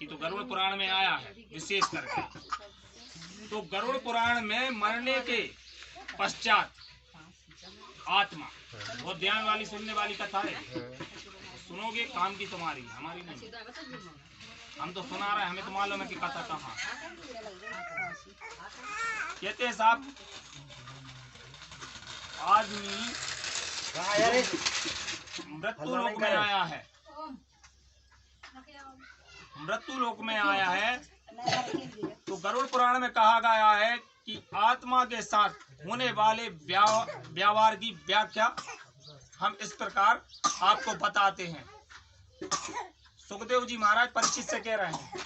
ये तो गरुड़ पुराण में आया है विशेष करके। तो गरुड़ पुराण में मरने के पश्चात आत्मा, बहुत ध्यान वाली सुनने वाली कथा है, सुनोगे काम की तुम्हारी, हमारी नहीं। हम तो सुना रहे हैं, हमें तो मालूम है कि कथा कहाँ। कहते हैं साहब आदमी मृत्यु लोक में आया है, मृत्यु लोक में आया है, तो गरुड़ पुराण में कहा गया है कि आत्मा के साथ होने वाले व्यवहार की व्याख्या हम इस प्रकार आपको बताते हैं। सुखदेव जी महाराज परीक्षित से कह रहे हैं,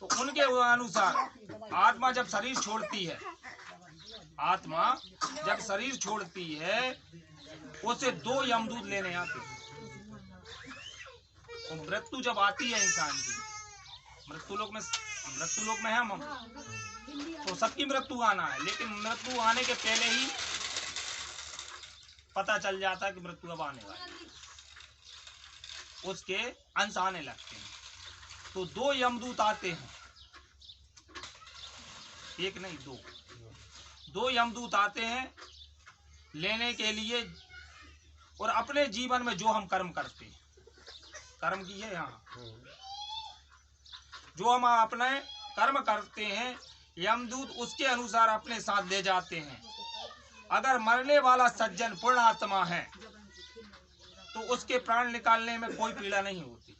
तो उनके अनुसार आत्मा जब शरीर छोड़ती है, आत्मा जब शरीर छोड़ती है उसे 2 यमदूत लेने आते हैं। तो मृत्यु जब आती है इंसान की, मृत्यु लोक में है हम, तो सबकी मृत्यु आना है, लेकिन मृत्यु आने के पहले ही पता चल जाता है कि मृत्यु अब आने वाली है, उसके अंश आने लगते हैं। तो 2 यमदूत आते हैं, एक नहीं 2 यमदूत आते हैं लेने के लिए। और अपने जीवन में जो हम कर्म करते हैं, कर्म की है यहाँ, जो हम अपने कर्म करते हैं यमदूत उसके अनुसार अपने साथ ले जाते हैं। अगर मरने वाला सज्जन पूर्ण आत्मा है तो उसके प्राण निकालने में कोई पीड़ा नहीं होती।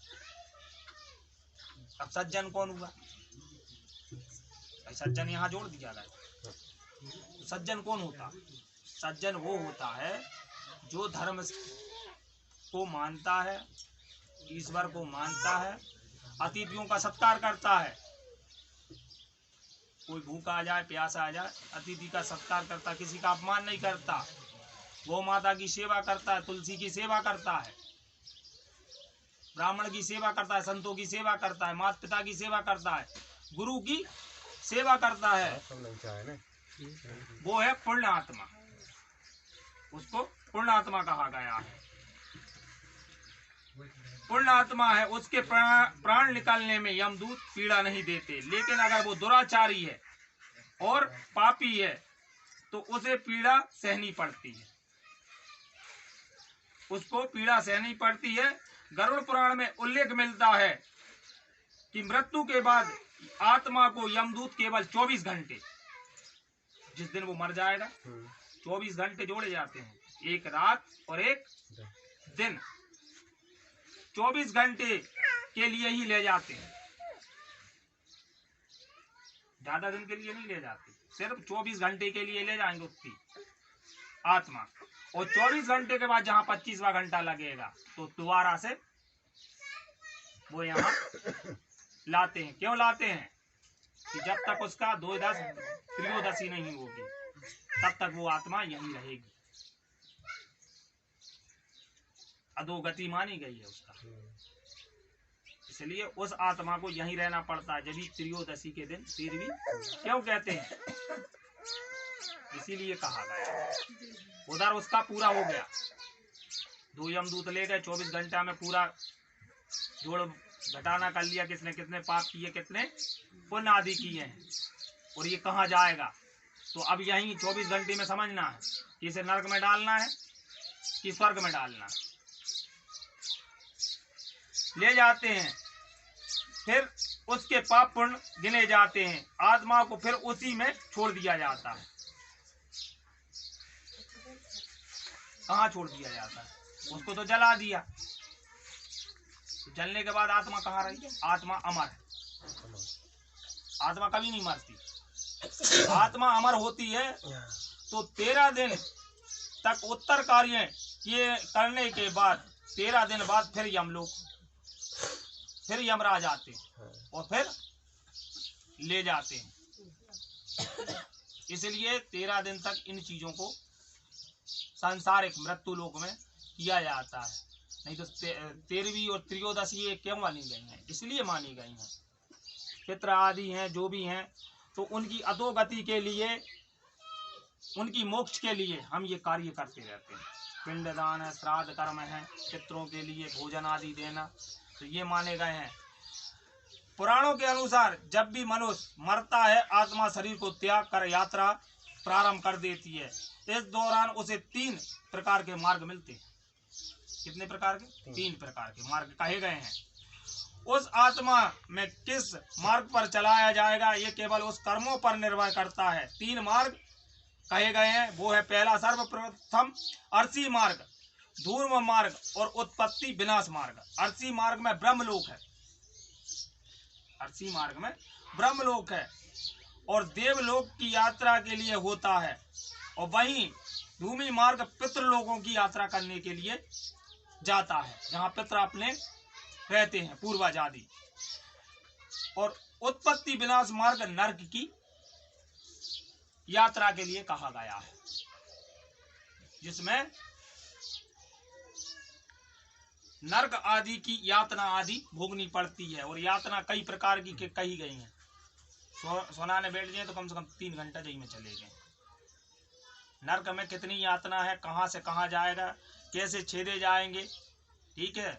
अब सज्जन कौन हुआ? सज्जन यहाँ जोड़ दिया गया। सज्जन कौन होता? सज्जन वो होता है जो धर्म को मानता है, ईश्वर को मानता है, अतिथियों का सत्कार करता है। कोई भूखा आ जाए, प्यासा आ जाए, अतिथि का सत्कार करता, किसी का अपमान नहीं करता, गौ माता की सेवा करता है, तुलसी की सेवा करता है, ब्राह्मण की सेवा करता है, संतों की सेवा करता है, माता पिता की सेवा करता है, गुरु की सेवा करता है, वो है पूर्ण आत्मा। उसको पूर्ण आत्मा कहा गया है। पूर्ण आत्मा है, उसके प्राण निकालने में यमदूत पीड़ा नहीं देते। लेकिन अगर वो दुराचारी है और पापी है तो उसे पीड़ा सहनी पड़ती है, उसको पीड़ा सहनी पड़ती है। गरुड़ पुराण में उल्लेख मिलता है कि मृत्यु के बाद आत्मा को यमदूत केवल 24 घंटे, जिस दिन वो मर जाएगा 24 घंटे जोड़े जाते हैं, एक रात और एक दिन, 24 घंटे के लिए ही ले जाते हैं, ज्यादा दिन के लिए नहीं ले जाते, सिर्फ 24 घंटे के लिए ले जाएंगे उसकी आत्मा। और 24 घंटे के बाद जहां 25वां घंटा लगेगा तो दोबारा से वो यहाँ लाते हैं। क्यों लाते हैं? कि जब तक उसका त्रयोदशी नहीं होगी तब तक वो आत्मा यहीं रहेगी। अधोगति मानी गई है उसका, इसलिए उस आत्मा को यहीं रहना पड़ता है। जब त्रयोदशी के दिन 13वीं क्यों कहते हैं, इसीलिए कहा गया। उधर उसका पूरा हो गया, 2 यमदूत ले गए, 24 घंटा में पूरा जोड़ घटाना कर लिया, किसने कितने पाप किए, कितने पुण्य आदि किए हैं, और ये कहाँ जाएगा। तो अब यहीं 24 घंटे में समझना है कि इसे नरक में डालना है कि स्वर्ग में डालना है। ले जाते हैं, फिर उसके पाप पुण्य गिने जाते हैं, आत्मा को फिर उसी में छोड़ दिया जाता है। कहाँ छोड़ दिया जाता है? उसको तो जला दिया, तो जलने के बाद आत्मा कहाँ रही? आत्मा अमर है, आत्मा कभी नहीं मरती। आत्मा अमर होती है तो 13 दिन तक उत्तर कार्य किए करने के बाद 13 दिन बाद फिर यमलोक, फिर यमराज आते और फिर ले जाते हैं। इसलिए 13 दिन तक इन चीजों को सांसारिक मृत्यु लोक में किया जाता है। नहीं तो 13वीं और त्रयोदशी ये क्यों मानी गई हैं? इसलिए मानी गई हैं। पितृ आदि हैं जो भी हैं, तो उनकी अधोगति के लिए, उनकी मोक्ष के लिए हम ये कार्य करते रहते हैं। पिंडदान है, श्राद्ध कर्म है, पितरों के लिए भोजन आदि देना, तो ये माने गए हैं। पुराणों के अनुसार जब भी मनुष्य मरता है, आत्मा शरीर को त्याग कर यात्रा प्रारंभ कर देती है। इस दौरान उसे 3 प्रकार के मार्ग मिलते हैं। कितने प्रकार के? 3 प्रकार के मार्ग कहे गए हैं। उस आत्मा में किस मार्ग पर चलाया जाएगा, ये केवल उस कर्मों पर निर्भर करता है। 3 मार्ग कहे गए हैं, वो है पहला सर्वप्रथम अर्षि मार्ग, धूर्व मार्ग और उत्पत्ति विनाश मार्ग। अर्षि मार्ग में ब्रह्मलोक है, अर्षि मार्ग में ब्रह्मलोक है और देवलोक की यात्रा के लिए होता है, और वहीं भूमि मार्ग पितृलोकों की यात्रा करने के लिए जाता है, जहाँ पितृ अपने रहते हैं, पूर्वज आदि। और उत्पत्ति विनाश मार्ग नरक की यात्रा के लिए कहा गया है, जिसमें नरक आदि की यातना आदि भोगनी पड़ती है। और यातना कई प्रकार की कही गई हैं। सोनाने बैठ जाए तो कम से कम 3 घंटा जही में चले गए। नरक में कितनी यातना है, कहाँ से कहाँ जाएगा, कैसे छेदे जाएंगे, ठीक है,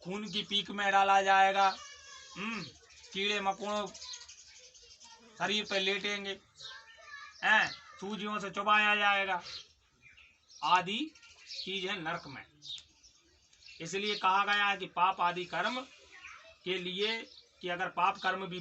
खून की पीक में डाला जाएगा, कीड़े मकोड़ों शरीर पर लेटेंगे, सूजियों से चुबाया जाएगा, आदि चीज है नरक में। इसलिए कहा गया है कि पाप आदि कर्म के लिए, कि अगर पाप कर्म भी